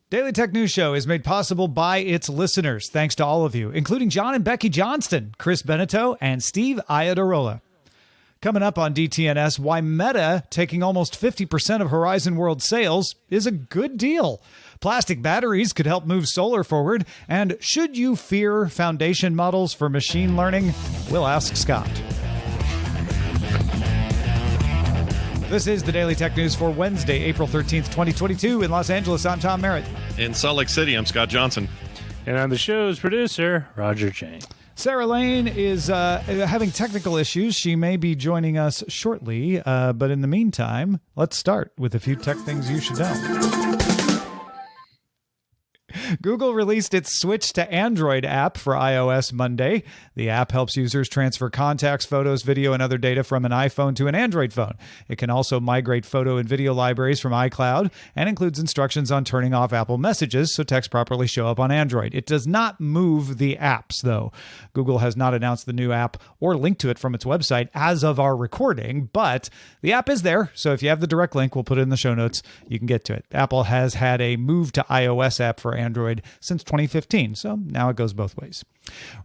Daily Tech News Show is made possible by its listeners. Thanks to all of you, including John and Becky Johnston, Chris Beneteau, and Steve Iadarola. Coming up on DTNS, why Meta taking almost 50% of Horizon World sales is a good deal. Plastic batteries could help move solar forward. And should you fear foundation models for machine learning? We'll ask Scott. This is the Daily Tech News for Wednesday, April 13th, 2022. In Los Angeles, I'm Tom Merritt. In Salt Lake City, I'm Scott Johnson. And I'm the show's producer, Roger Chang. Sarah Lane is having technical issues. She may be joining us shortly, but in the meantime, let's start with a few tech things you should know. Google released its Switch to Android app for iOS Monday. The app helps users transfer contacts, photos, video, and other data from an iPhone to an Android phone. It can also migrate photo and video libraries from iCloud and includes instructions on turning off Apple Messages so text properly show up on Android. It does not move the apps, though. Google has not announced the new app or linked to it from its website as of our recording, but the app is there, so if you have the direct link, we'll put it in the show notes. You can get to it. Apple has had a move to iOS app for Android since 2015, so now it goes both ways.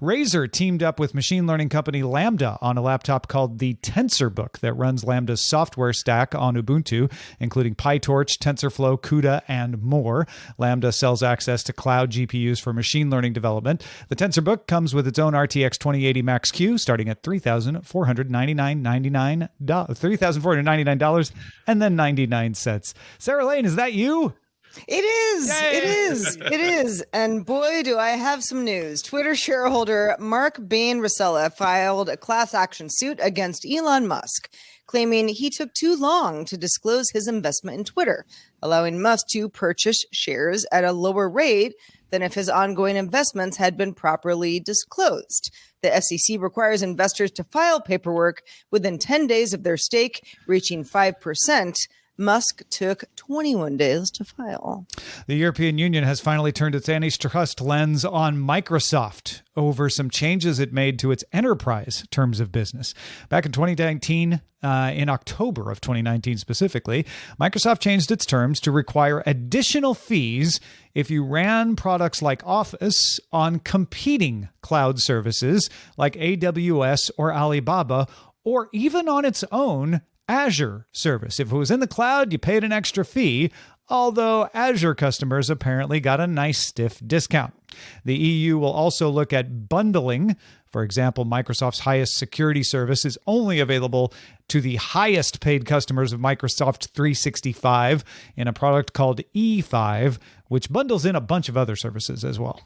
Razer teamed up with machine learning company Lambda on a laptop called the TensorBook that runs Lambda's software stack on Ubuntu, including PyTorch, TensorFlow, CUDA, and more. Lambda sells access to cloud GPUs for machine learning development. The TensorBook comes with its own RTX 2080 Max-Q starting at $3,499 and then 99 cents. Sarah Lane, is that you? It is. Yay. It is. It is. And boy, do I have some news. Twitter shareholder Mark Bain-Rosella filed a class action suit against Elon Musk, claiming he took too long to disclose his investment in Twitter, allowing Musk to purchase shares at a lower rate than if his ongoing investments had been properly disclosed. The SEC requires investors to file paperwork within 10 days of their stake reaching 5%. Musk took 21 days to file. The European Union has finally turned its antitrust lens on Microsoft over some changes it made to its enterprise terms of business. Back in 2019, in October of 2019 specifically, Microsoft changed its terms to require additional fees if you ran products like Office on competing cloud services like AWS or Alibaba, or even on its own Azure service. If it was in the cloud, you paid an extra fee, although Azure customers apparently got a nice stiff discount. The EU will also look at bundling. For example, Microsoft's highest security service is only available to the highest paid customers of Microsoft 365 in a product called E5, which bundles in a bunch of other services as well.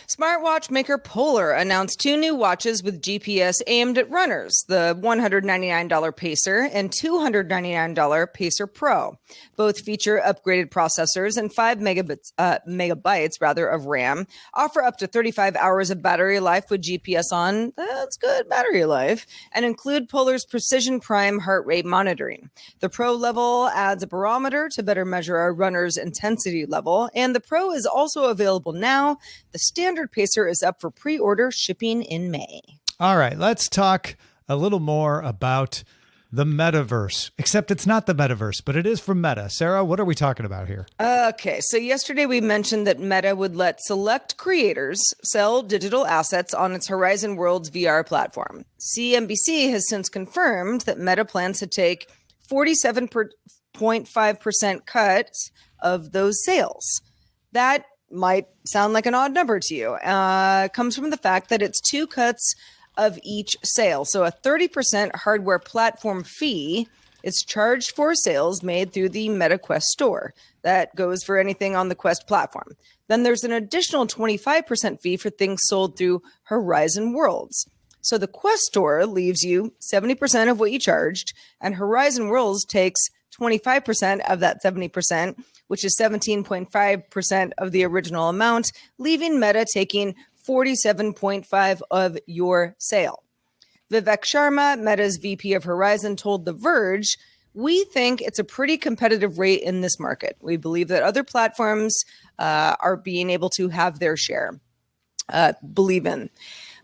Smartwatch maker Polar announced two new watches with GPS aimed at runners, the $199 Pacer and $299 Pacer Pro. Both feature upgraded processors and 5 megabytes of RAM, offer up to 35 hours of battery life with GPS on, that's good battery life, and include Polar's Precision Prime heart rate monitoring. The Pro level adds a barometer to better measure a runner's intensity level, and the Pro is also available now. The standard Pacer is up for pre-order shipping in May. All right, let's talk a little more about the metaverse, except it's not the metaverse, but it is from Meta. Sarah, what are we talking about here? Okay, so yesterday we mentioned that Meta would let select creators sell digital assets on its Horizon Worlds VR platform. CNBC has since confirmed that Meta plans to take 47.5% cuts of those sales. That might sound like an odd number to you. Comes from the fact that it's 2 cuts of each sale. So a 30% hardware platform fee is charged for sales made through the Meta Quest store. That goes for anything on the Quest platform. Then there's an additional 25% fee for things sold through Horizon Worlds. So the Quest store leaves you 70% of what you charged, and Horizon Worlds takes 25% of that 70%, which is 17.5% of the original amount, leaving Meta taking 47.5% of your sale. Vivek Sharma, Meta's VP of Horizon, told The Verge, "We think it's a pretty competitive rate in this market. We believe that other platforms are being able to have their share." Believe in.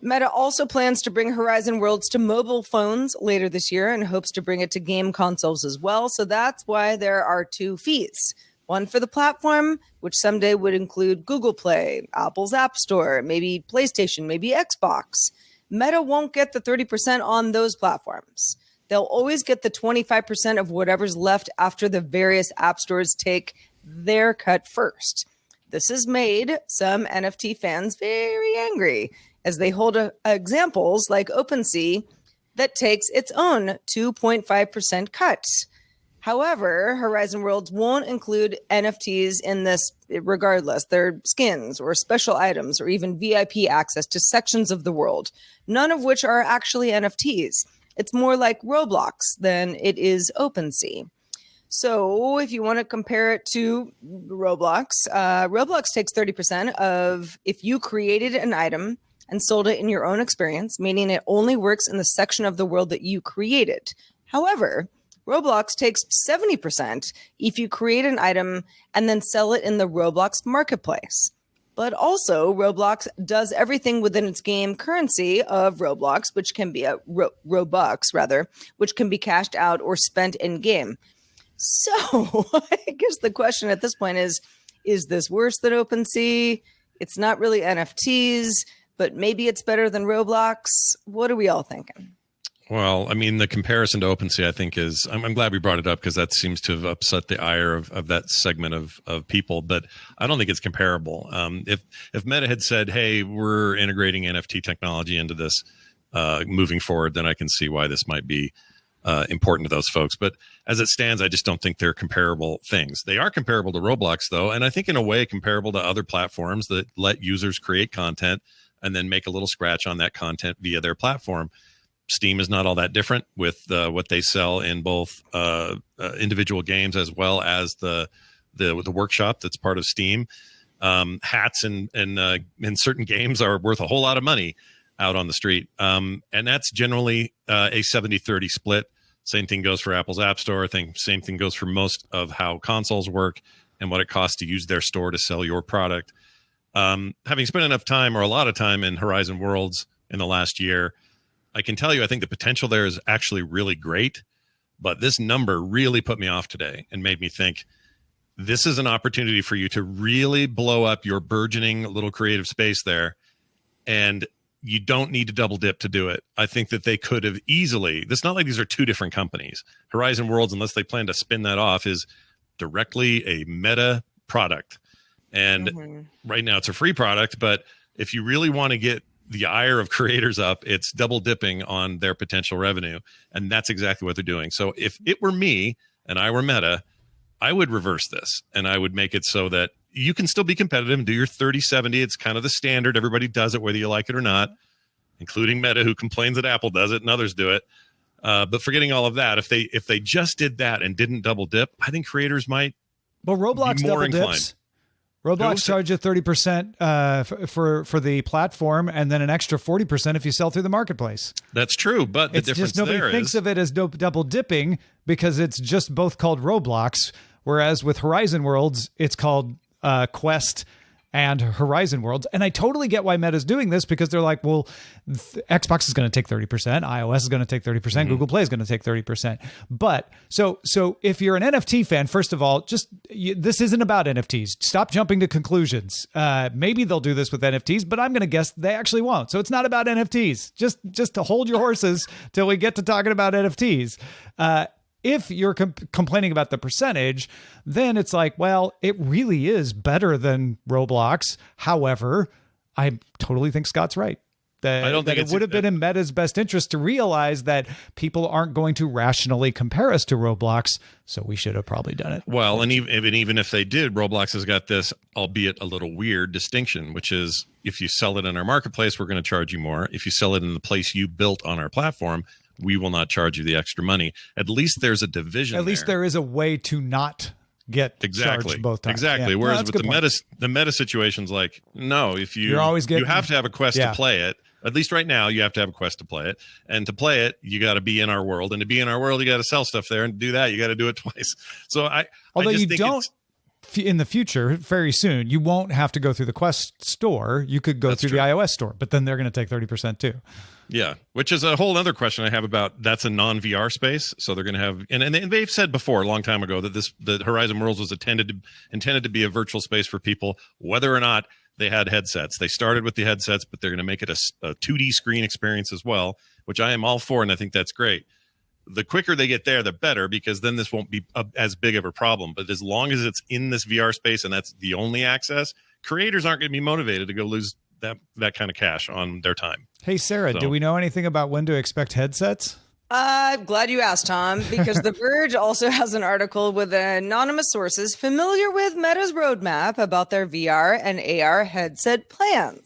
Meta also plans to bring Horizon Worlds to mobile phones later this year and hopes to bring it to game consoles as well. So that's why there are 2 fees. one for the platform, which someday would include Google Play, Apple's App Store, maybe PlayStation, maybe Xbox. Meta won't get the 30% on those platforms. They'll always get the 25% of whatever's left after the various app stores take their cut first. This has made some NFT fans very angry, as they hold examples like OpenSea that takes its own 2.5% cut. However, Horizon Worlds won't include NFTs in this regardless. They're skins or special items or even VIP access to sections of the world, none of which are actually NFTs. It's more like Roblox than it is OpenSea. So if you want to compare it to Roblox, Roblox takes 30% of if you created an item and sold it in your own experience, meaning it only works in the section of the world that you created. However, Roblox takes 70% if you create an item and then sell it in the Roblox marketplace. But also, Roblox does everything within its game currency of Roblox, which can be Robux, rather, which can be cashed out or spent in game. So I guess the question at this point is this worse than OpenSea? It's not really NFTs, but maybe it's better than Roblox. What are we all thinking? Well, I mean, the comparison to OpenSea, I think is, I'm glad we brought it up because that seems to have upset the ire of that segment of people, but I don't think it's comparable. If Meta had said, hey, we're integrating NFT technology into this moving forward, then I can see why this might be important to those folks. But as it stands, I just don't think they're comparable things. They are comparable to Roblox, though, and I think in a way comparable to other platforms that let users create content and then make a little scratch on that content via their platform. Steam is not all that different with what they sell in both individual games as well as the workshop that's part of Steam. Hats in certain games are worth a whole lot of money out on the street. And that's generally a 70-30 split. Same thing goes for Apple's App Store. Same thing goes for most of how consoles work and what it costs to use their store to sell your product. Having spent enough time or a lot of time in Horizon Worlds in the last year, I can tell you, I think the potential there is actually really great, but this number really put me off today and made me think this is an opportunity for you to really blow up your burgeoning little creative space there. And you don't need to double dip to do it. I think that they could have easily, it's not like these are two different companies. Horizon Worlds, unless they plan to spin that off, is directly a Meta product. And right now it's a free product, but if you really want to get the ire of creators up, it's double dipping on their potential revenue. And that's exactly what they're doing. So if it were me and I were Meta, I would reverse this and I would make it so that you can still be competitive and do your 30-70. It's kind of the standard. Everybody does it, whether you like it or not, including Meta, who complains that Apple does it and others do it. But forgetting all of that, if they just did that and didn't double dip, I think creators might Well, Roblox be more double inclined. dips. Roblox charges 30% for the platform, and then an extra 40% if you sell through the marketplace. That's true, but the It's difference just nobody there thinks is of it as double dipping because it's just both called Roblox, whereas with Horizon Worlds, it's called Quest and Horizon Worlds. And I totally get why Meta's doing this because they're like, well, Xbox is going to take 30%, iOS is going to take 30%, Google Play is going to take 30%. But so if you're an NFT fan, first of all, this isn't about NFTs. Stop jumping to conclusions. Maybe they'll do this with NFTs, but I'm going to guess they actually won't. So it's not about NFTs. Just to hold your horses till we get to talking about NFTs. If you're complaining about the percentage, then it's like, well, it really is better than Roblox. However, I totally think Scott's right. I don't think it would have been in Meta's best interest to realize that people aren't going to rationally compare us to Roblox, so we should have probably done it. Well, and even if they did, Roblox has got this, albeit a little weird, distinction, which is if you sell it in our marketplace, we're going to charge you more. If you sell it in the place you built on our platform, we will not charge you the extra money. At least there's a division. At least there is a way to not get charged both times. Exactly. Yeah. Whereas with the meta situation's like, no, if you have to have a quest to play it. At least right now, you have to have a quest to play it. And to play it, you got to be in our world. And to be in our world, you got to sell stuff there. And to do that, you got to do it twice. So in the future, very soon, you won't have to go through the Quest store. You could go through the iOS store, but then they're going to take 30% too. Yeah, which is a whole other question I have about that's a non-VR space. So they're going to have, and they've said before a long time ago that the Horizon Worlds was intended to be a virtual space for people, whether or not they had headsets. They started with the headsets, but they're going to make it a 2D screen experience as well, which I am all for, and I think that's great. The quicker they get there, the better, because then this won't be as big of a problem. But as long as it's in this VR space and that's the only access, creators aren't going to be motivated to go lose that kind of cash on their time. Hey, Sarah, do we know anything about when to expect headsets? I'm glad you asked, Tom, because The Verge also has an article with anonymous sources familiar with Meta's roadmap about their VR and AR headset plans.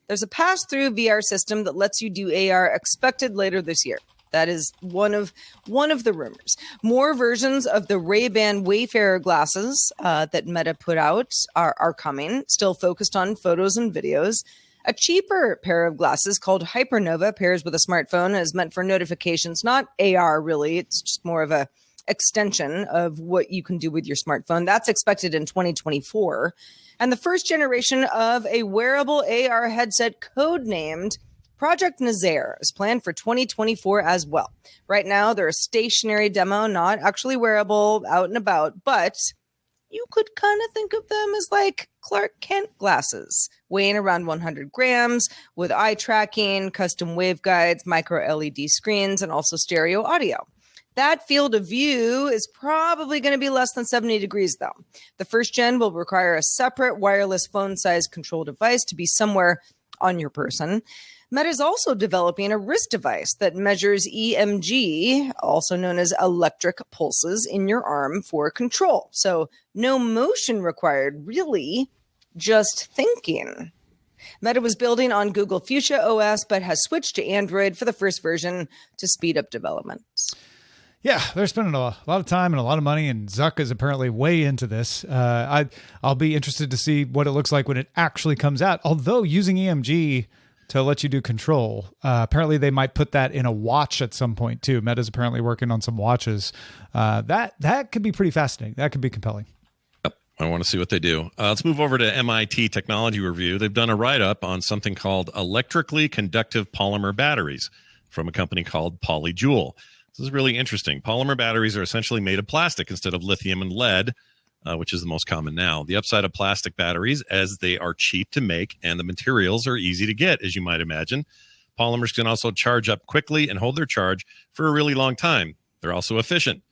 There's a pass-through VR system that lets you do AR expected later this year. That is one of the rumors. More versions of the Ray-Ban Wayfarer glasses that Meta put out are coming, still focused on photos and videos. A cheaper pair of glasses called Hypernova pairs with a smartphone and is meant for notifications, not AR really. It's just more of a extension of what you can do with your smartphone. That's expected in 2024. And the first generation of a wearable AR headset codenamed Project Nazaire is planned for 2024 as well. Right now, they're a stationary demo, not actually wearable, out and about, but you could kind of think of them as like Clark Kent glasses, weighing around 100 grams, with eye tracking, custom waveguides, micro LED screens, and also stereo audio. That field of view is probably going to be less than 70 degrees, though. The first gen will require a separate wireless phone-sized control device to be somewhere on your person. Meta is also developing a wrist device that measures EMG, also known as electric pulses, in your arm for control. So no motion required, really, just thinking. Meta was building on Google Fuchsia OS, but has switched to Android for the first version to speed up development. Yeah, they're spending a lot of time and a lot of money, and Zuck is apparently way into this. I'll be interested to see what it looks like when it actually comes out. Although using EMG to let you do control, apparently they might put that in a watch at some point too. Meta's apparently working on some watches. That could be pretty fascinating. That could be compelling. Yep, I want to see what they do. Let's move over to MIT Technology Review. They've done a write-up on something called electrically conductive polymer batteries from a company called Polyjoule. This is really interesting. Polymer batteries are essentially made of plastic instead of lithium and lead, which is the most common now. The upside of plastic batteries, as they are cheap to make and the materials are easy to get, as you might imagine. Polymers can also charge up quickly and hold their charge for a really long time. They're also efficient,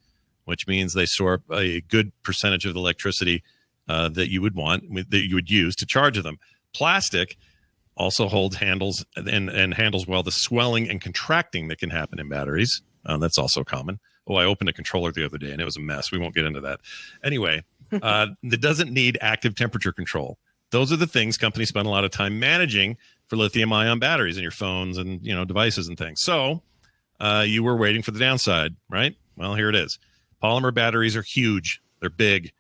which means they store a good percentage of the electricity that you would use to charge them. Plastic also handles well the swelling and contracting that can happen in batteries. That's also common. Oh, I opened a controller the other day and it was a mess. We won't get into that. Anyway, it doesn't need active temperature control. Those are the things companies spend a lot of time managing for lithium-ion batteries in your phones and devices and things. So you were waiting for the downside, right? Well, here it is. Polymer batteries are huge. They're big.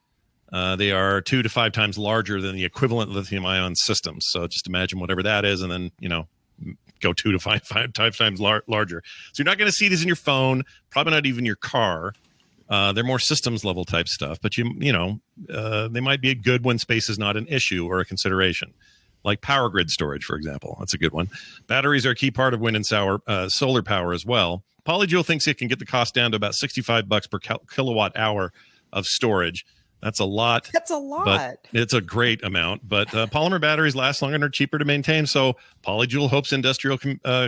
They are 2 to 5 times larger than the equivalent lithium-ion systems. So just imagine whatever that is, and then go 2 to 5 times larger. So you're not going to see these in your phone, probably not even your car. They're more systems level type stuff, but they might be good when space is not an issue or a consideration, like power grid storage, for example. That's a good one. Batteries are a key part of wind and solar power as well. Polyjoule thinks it can get the cost down to about $65 per kilowatt hour of storage. That's a lot. That's a lot. But it's a great amount. But polymer batteries last longer and are cheaper to maintain. So Polyjoule hopes industrial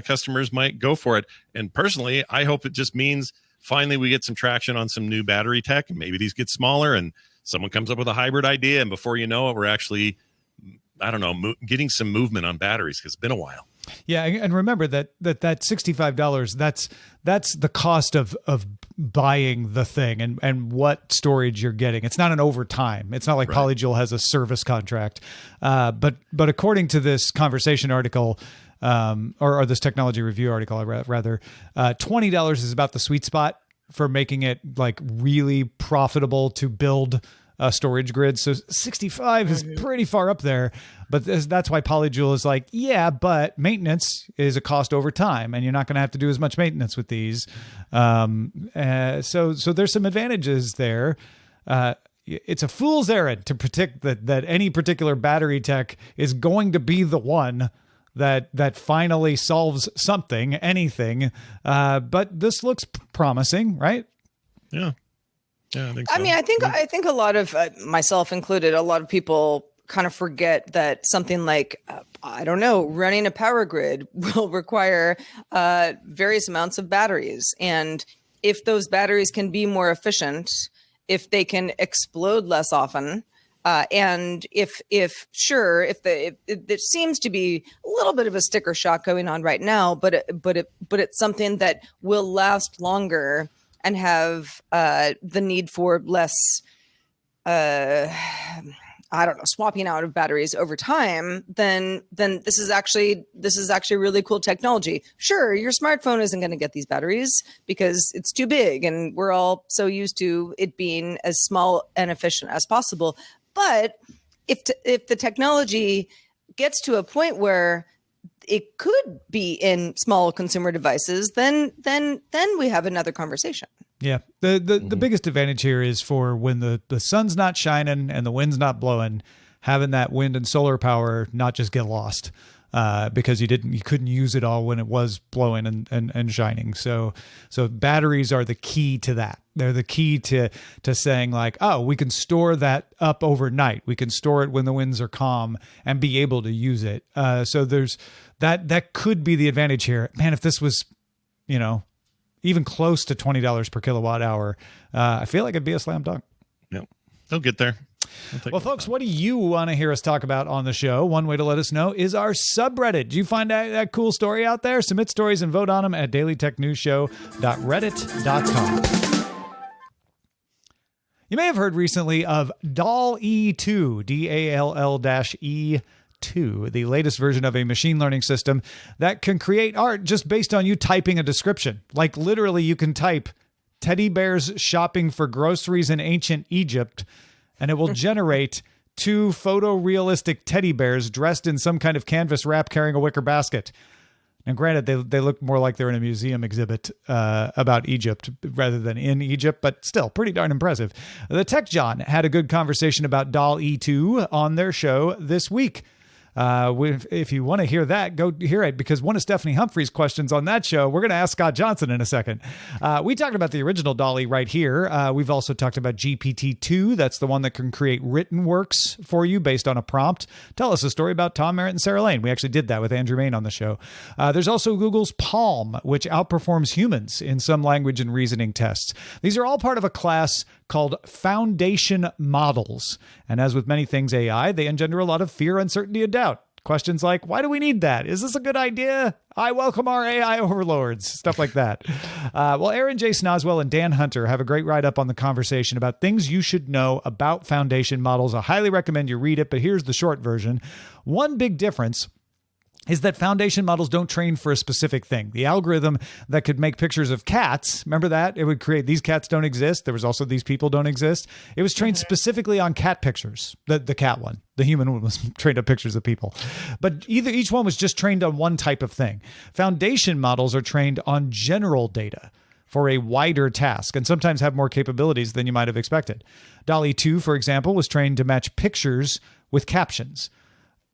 customers might go for it. And personally, I hope it just means finally we get some traction on some new battery tech. And maybe these get smaller and someone comes up with a hybrid idea. And before you know it, we're actually, getting some movement on batteries because it's been a while. Yeah, and remember that $65, that's the cost of buying the thing and what storage you're getting. It's not an overtime. It's not like Right. Polyjoule has a service contract. But according to this conversation article, or this technology review article, rather, $20 is about the sweet spot for making it like really profitable to build a storage grid. So 65 is pretty far up there, but that's why Polyjoule is like, yeah, but maintenance is a cost over time and you're not going to have to do as much maintenance with these. So there's some advantages there. It's a fool's errand to predict that any particular battery tech is going to be the one that finally solves something, anything. But this looks promising, right? Yeah. Yeah, I think so. I mean, I think a lot of myself included, a lot of people kind of forget that something like I don't know, running a power grid will require various amounts of batteries, and if those batteries can be more efficient, if they can explode less often, and if it seems to be a little bit of a sticker shock going on right now, but it's something that will last longer and have the need for less, swapping out of batteries over time, then this is actually really cool technology. Sure, your smartphone isn't going to get these batteries because it's too big, and we're all so used to it being as small and efficient as possible. But if the technology gets to a point where it could be in small consumer devices, then we have another conversation. Yeah. The biggest advantage here is for when the sun's not shining and the wind's not blowing, having that wind and solar power not just get lost because you couldn't use it all when it was blowing and shining. So batteries are the key to that. They're the key to saying like, oh, we can store that up overnight. We can store it when the winds are calm and be able to use it. So there's that could be the advantage here. Man, if this was, even close to $20 per kilowatt hour, I feel like it'd be a slam dunk. Yep. They'll get there. Well, folks, what do you want to hear us talk about on the show? One way to let us know is our subreddit. Did you find that cool story out there? Submit stories and vote on them at dailytechnewsshow.reddit.com. You may have heard recently of DALL-E 2, DALL-E 2, the latest version of a machine learning system that can create art just based on you typing a description. Like literally you can type teddy bears shopping for groceries in ancient Egypt, and it will generate 2 photorealistic teddy bears dressed in some kind of canvas wrap carrying a wicker basket. And granted, they look more like they're in a museum exhibit about Egypt rather than in Egypt, but still pretty darn impressive. The Tech John had a good conversation about DALL-E 2 on their show this week. If you want to hear that, go hear it, because one of Stephanie Humphrey's questions on that show, we're going to ask Scott Johnson in a second. We talked about the original DALL-E right here. We've also talked about GPT-2. That's the one that can create written works for you based on a prompt. Tell us a story about Tom Merritt and Sarah Lane. We actually did that with Andrew Main on the show. There's also Google's Palm, which outperforms humans in some language and reasoning tests. These are all part of a class called foundation models. And as with many things AI, they engender a lot of fear, uncertainty, and doubt. Questions like, why do we need that? Is this a good idea? I welcome our AI overlords. Stuff like that. Well, Aaron J. Snoswell and Dan Hunter have a great write-up on the conversation about things you should know about foundation models. I highly recommend you read it, but here's the short version. One big difference is that foundation models don't train for a specific thing. The algorithm that could make pictures of cats, remember that? It would create these cats don't exist. There was also these people don't exist. It was trained specifically on cat pictures, the cat one. The human one was trained on pictures of people. But each one was just trained on one type of thing. Foundation models are trained on general data for a wider task and sometimes have more capabilities than you might have expected. DALL-E 2, for example, was trained to match pictures with captions.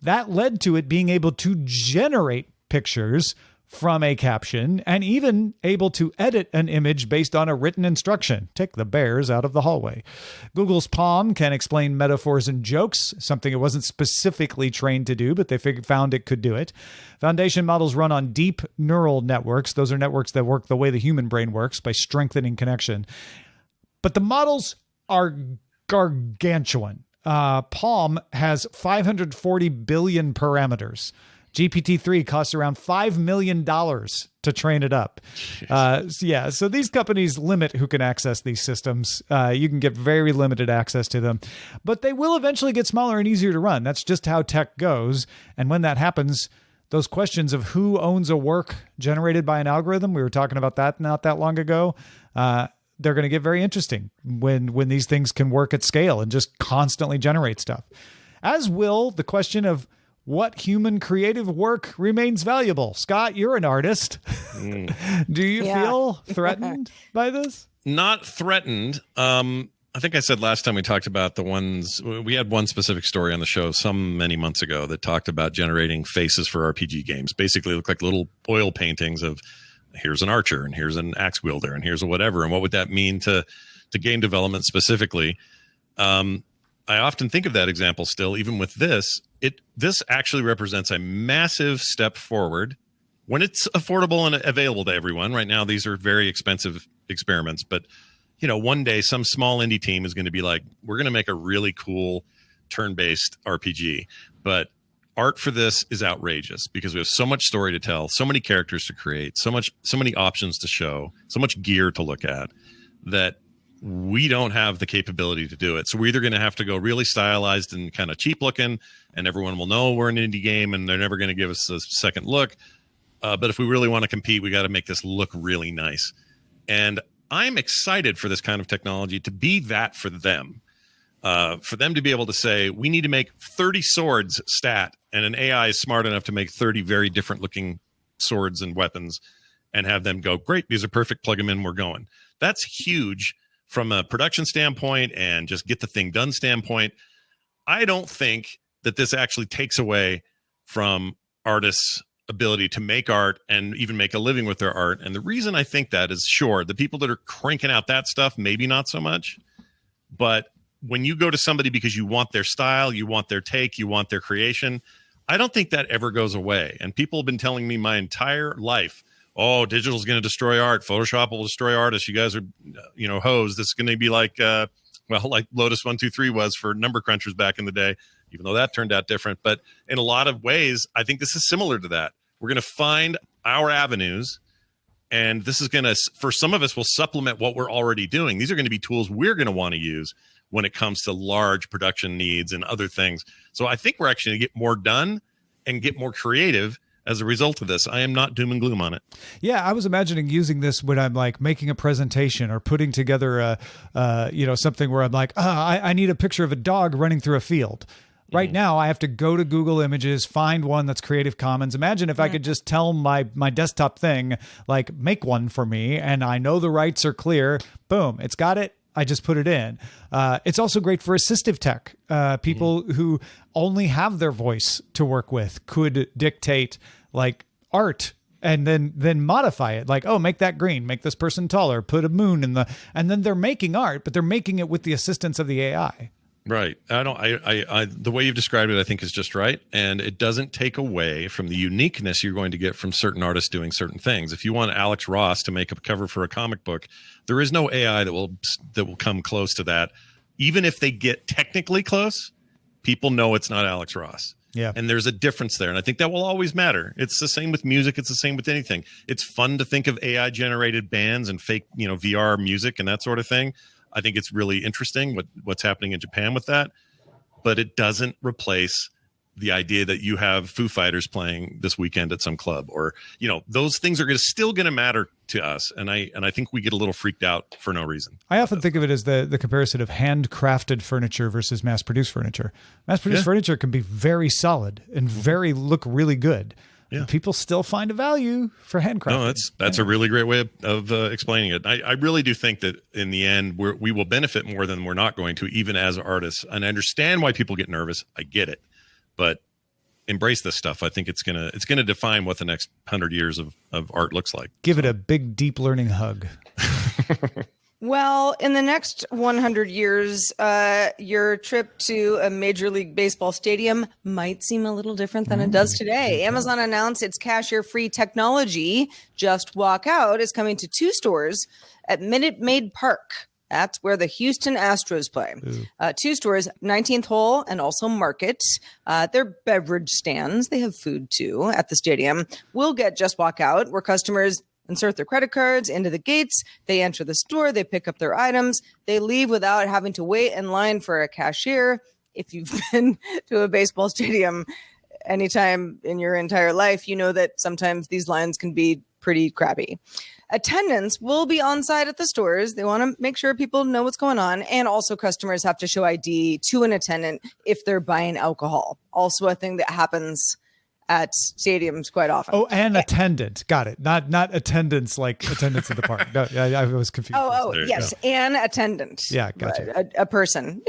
That led to it being able to generate pictures from a caption and even able to edit an image based on a written instruction. Take the bears out of the hallway. Google's Palm can explain metaphors and jokes, something it wasn't specifically trained to do, but they found it could do it. Foundation models run on deep neural networks. Those are networks that work the way the human brain works by strengthening connection. But the models are gargantuan. Palm has 540 billion parameters. GPT-3 costs around $5 million to train it up. So these companies limit who can access these systems. You can get very limited access to them, but they will eventually get smaller and easier to run. That's just how tech goes. And when that happens, those questions of who owns a work generated by an algorithm, we were talking about that not that long ago, they're going to get very interesting when these things can work at scale and just constantly generate stuff. As will the question of what human creative work remains valuable. Scott, you're an artist. Do you feel threatened by this? Not threatened. I think I said last time we talked about the ones, we had one specific story on the show many months ago that talked about generating faces for RPG games. Basically look like little oil paintings of here's an archer and here's an axe wielder and here's a whatever. And what would that mean to game development specifically? I often think of that example still, even with this. This actually represents a massive step forward when it's affordable and available to everyone. Right now, these are very expensive experiments, but one day some small indie team is going to be like, we're going to make a really cool turn-based RPG, but art for this is outrageous because we have so much story to tell, so many characters to create, so many options to show, so much gear to look at that we don't have the capability to do it. So we're either going to have to go really stylized and kind of cheap looking, and everyone will know we're an indie game and they're never going to give us a second look. But if we really want to compete, we got to make this look really nice. And I'm excited for this kind of technology to be that for them to be able to say, we need to make 30 swords stat, and an AI is smart enough to make 30 very different looking swords and weapons and have them go, great, these are perfect, plug them in, we're going. That's huge from a production standpoint and just get the thing done standpoint. I don't think that this actually takes away from artists' ability to make art and even make a living with their art. And the reason I think that is, sure, the people that are cranking out that stuff, maybe not so much. But when you go to somebody because you want their style, you want their take, you want their creation, I don't think that ever goes away. And people have been telling me my entire life, oh, digital is going to destroy art. Photoshop will destroy artists. You guys are, hoes. This is going to be like Lotus 123 was for number crunchers back in the day, even though that turned out different. But in a lot of ways, I think this is similar to that. We're going to find our avenues, and this is going to, for some of us, will supplement what we're already doing. These are going to be tools we're going to want to use when it comes to large production needs and other things. So I think we're actually going to get more done and get more creative as a result of this. I am not doom and gloom on it. Yeah, I was imagining using this when I'm like making a presentation or putting together something where I'm like, I need a picture of a dog running through a field. Right now, I have to go to Google Images, find one that's Creative Commons. Imagine if I could just tell my desktop thing, like, make one for me, and I know the rights are clear. Boom, it's got it. I just put it in. It's also great for assistive tech. People who only have their voice to work with could dictate like art and then modify it. Like, oh, make that green, make this person taller, put a moon and then they're making art, but they're making it with the assistance of the AI. Right. The way you've described it, I think, is just right. And it doesn't take away from the uniqueness you're going to get from certain artists doing certain things. If you want Alex Ross to make a cover for a comic book, there is no AI that will come close to that. Even if they get technically close, people know it's not Alex Ross. Yeah. And there's a difference there. And I think that will always matter. It's the same with music. It's the same with anything. It's fun to think of AI generated bands and fake, VR music and that sort of thing. I think it's really interesting what's happening in Japan with that, but it doesn't replace the idea that you have Foo Fighters playing this weekend at some club, or those things are still going to matter to us. And I think we get a little freaked out for no reason. I often think of it as the comparison of handcrafted furniture versus mass-produced furniture. Mass-produced furniture can be very solid and look really good. Yeah. People still find a value for handcrafting. No, that's a really great way of explaining it. I really do think that in the end, we will benefit more than we're not going to, even as artists. And I understand why people get nervous. I get it, but embrace this stuff. I think it's gonna define what the next 100 years of art looks like. Give it a big, deep learning hug. Well, in the next 100 years, your trip to a Major League Baseball stadium might seem a little different than it does today. Amazon announced its cashier-free technology, Just Walk Out, is coming to 2 stores at Minute Maid Park. That's where the Houston Astros play. 2 stores, 19th Hole and also Market. They're beverage stands. They have food, too, at the stadium. We'll get Just Walk Out, where customers insert their credit cards into the gates. They enter the store. They pick up their items. They leave without having to wait in line for a cashier. If you've been to a baseball stadium anytime in your entire life, you know that sometimes these lines can be pretty crappy. Attendants will be on site at the stores. They want to make sure people know what's going on. And also customers have to show ID to an attendant if they're buying alcohol. Also a thing that happens at stadiums quite often. Oh, and attendant. Got it. Not attendance like attendance at the park. No, I was confused. Yes, and attendant. Yeah, gotcha. A person.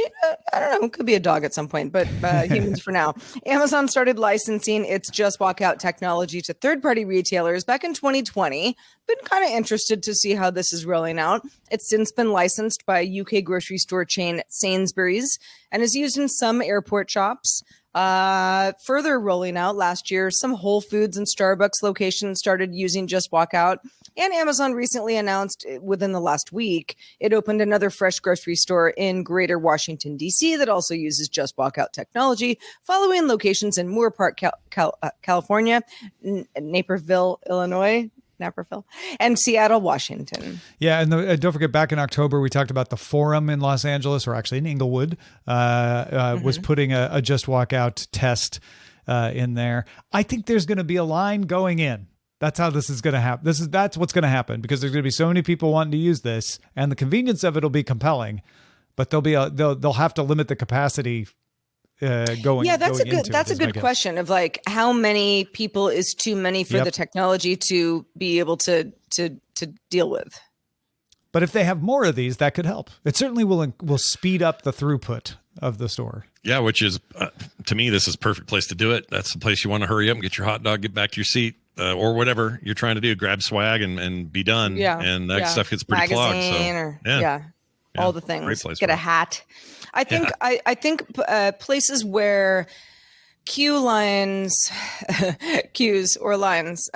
I don't know. Could be a dog at some point, but humans for now. Amazon started licensing its Just Walk Out technology to third-party retailers back in 2020. Been kind of interested to see how this is rolling out. It's since been licensed by UK grocery store chain Sainsbury's and is used in some airport shops. Further rolling out last year, some Whole Foods and Starbucks locations started using Just Walk Out, and Amazon recently announced within the last week it opened another fresh grocery store in Greater Washington, D.C. that also uses Just Walk Out technology, following locations in Moore Park, California, Naperville, Illinois, and Seattle, Washington. Yeah, and don't forget, back in October, we talked about the Forum in Los Angeles, or actually in Inglewood, was putting a Just Walk Out test in there. I think there's going to be a line going in. That's how this is going to happen. That's what's going to happen, because there's going to be so many people wanting to use this, and the convenience of it will be compelling, but they'll have to limit the capacity. That's a good question of like, how many people is too many for the technology to be able to deal with. But if they have more of these, that could help. It certainly will speed up the throughput of the store. Yeah, which is to me, this is a perfect place to do it. That's the place you want to hurry up and get your hot dog, get back to your seat, or whatever you're trying to do. Grab swag and be done. Yeah, and that stuff gets pretty clogged. So all the things. Get a hat. I think places where queues or lines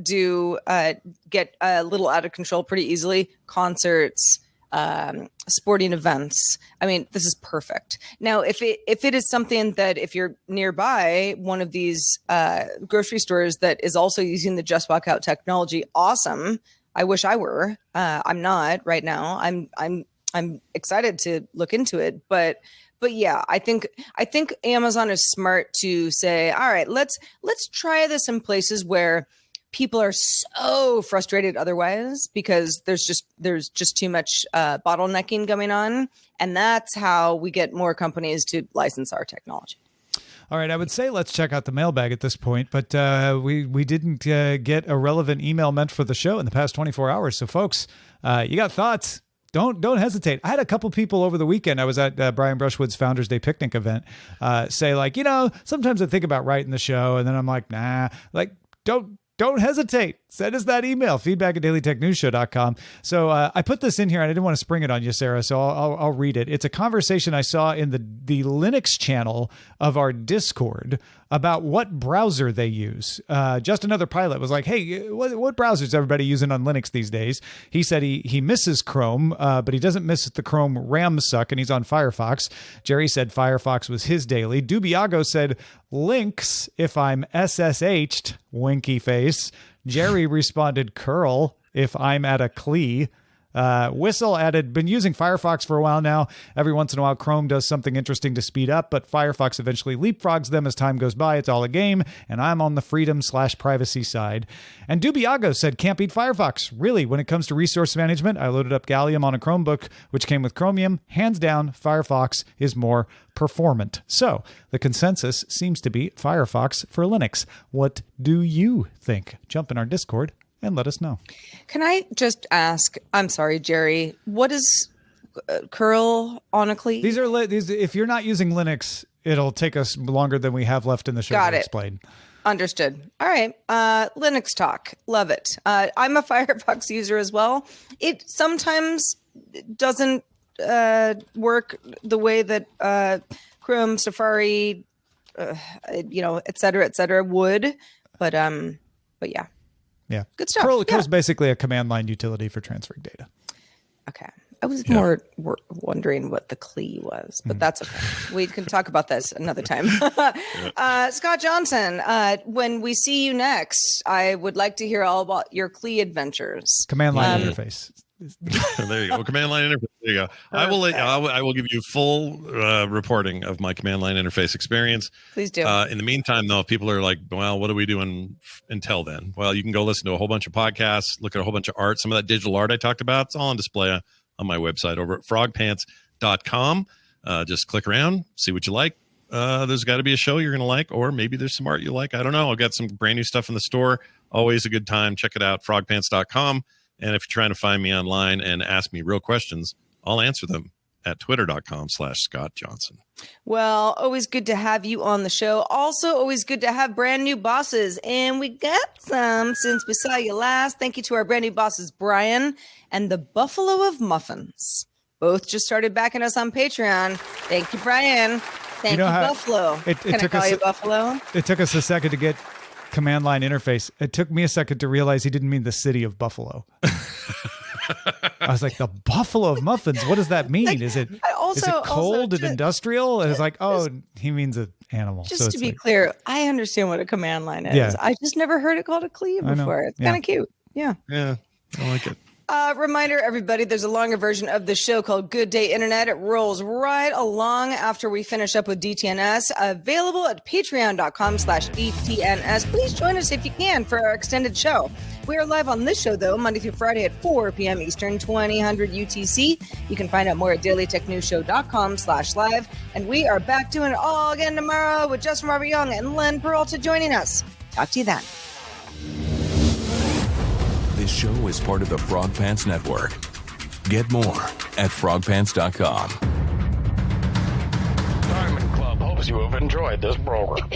do get a little out of control pretty easily. Concerts, sporting events. I mean, this is perfect. Now, if it is something that if you're nearby one of these grocery stores that is also using the Just Walk Out technology, awesome. I wish I were. I'm not right now. I'm excited to look into it, but yeah, I think Amazon is smart to say, all right, let's try this in places where people are so frustrated otherwise because there's just too much bottlenecking going on, and that's how we get more companies to license our technology. All right, I would say let's check out the mailbag at this point, but we didn't get a relevant email meant for the show in the past 24 hours. So, folks, you got thoughts? Don't hesitate. I had a couple people over the weekend. I was at Brian Brushwood's Founders Day picnic event. Say like, sometimes I think about writing the show, and then I'm like, nah. Like, don't hesitate. Send us that email, feedback@dailytechnewsshow.com. So I put this in here, and I didn't want to spring it on you, Sarah, so I'll read it. It's a conversation I saw in the Linux channel of our Discord about what browser they use. Just Another Pilot was like, hey, what browser is everybody using on Linux these days? He said he misses Chrome, but he doesn't miss the Chrome RAM suck, and he's on Firefox. Jerry said Firefox was his daily. Dubiago said Lynx if I'm SSH'd, winky face. Jerry responded curl if I'm at a CLE. Whistle added, been using Firefox for a while now. Every once in a while, Chrome does something interesting to speed up, but Firefox eventually leapfrogs them as time goes by. It's all a game, and I'm on the freedom/privacy side. And Dubiago said, can't beat Firefox. Really, when it comes to resource management, I loaded up Gallium on a Chromebook, which came with Chromium. Hands down, Firefox is more performant. So the consensus seems to be Firefox for Linux. What do you think? Jump in our Discord and let us know. Can I just ask, I'm sorry, Jerry, what is curl on a CLE? These if you're not using Linux, it'll take us longer than we have left in the show to explain. Understood. All right. Linux talk. Love it. I'm a Firefox user as well. It sometimes doesn't work the way that Chrome, Safari, et cetera would. But yeah. Yeah. Good stuff. Curl is basically a command line utility for transferring data. Okay. I was more wondering what the CLE was, but that's okay. We can talk about this another time. Scott Johnson, when we see you next, I would like to hear all about your CLE adventures. Command line interface. There you go. Command line interface. There you go. I will give you full reporting of my command line interface experience. Please do. In the meantime, though, if people are like, well, what are we doing until then? Well, you can go listen to a whole bunch of podcasts, look at a whole bunch of art. Some of that digital art I talked about, it's all on display on my website over at frogpants.com. Just click around, see what you like, there's got to be a show you're going to like, or maybe there's some art you like. I don't know. I've got some brand new stuff in the store. Always a good time. Check it out, frogpants.com. And if you're trying to find me online and ask me real questions, I'll answer them at twitter.com/Scott Johnson. Well, always good to have you on the show. Also, always good to have brand new bosses. And we got some since we saw you last. Thank you to our brand new bosses, Brian and the Buffalo of Muffins. Both just started backing us on Patreon. Thank you, Brian. Thank you, Buffalo. Can I call you Buffalo? It took us a second to get command line interface. It took me a second to realize he didn't mean the city of Buffalo. I was like, the Buffalo of Muffins. What does that mean? Like, is it cold and industrial? And it's like, oh, he means an animal. Just to be clear, I understand what a command line is. Yeah. I just never heard it called a cleave before. It's kind of cute. Yeah. Yeah, I like it. Reminder, everybody, there's a longer version of the show called Good Day Internet. It rolls right along after we finish up with DTNS. Available at patreon.com/DTNS. Please join us if you can for our extended show. We are live on this show, though, Monday through Friday at 4 p.m. Eastern, 2000 UTC. You can find out more at dailytechnewsshow.com/live. And we are back doing it all again tomorrow with Justin Robert Young and Len Peralta joining us. Talk to you then. This show is part of the Frog Pants Network. Get more at frogpants.com. Diamond Club hopes you have enjoyed this program.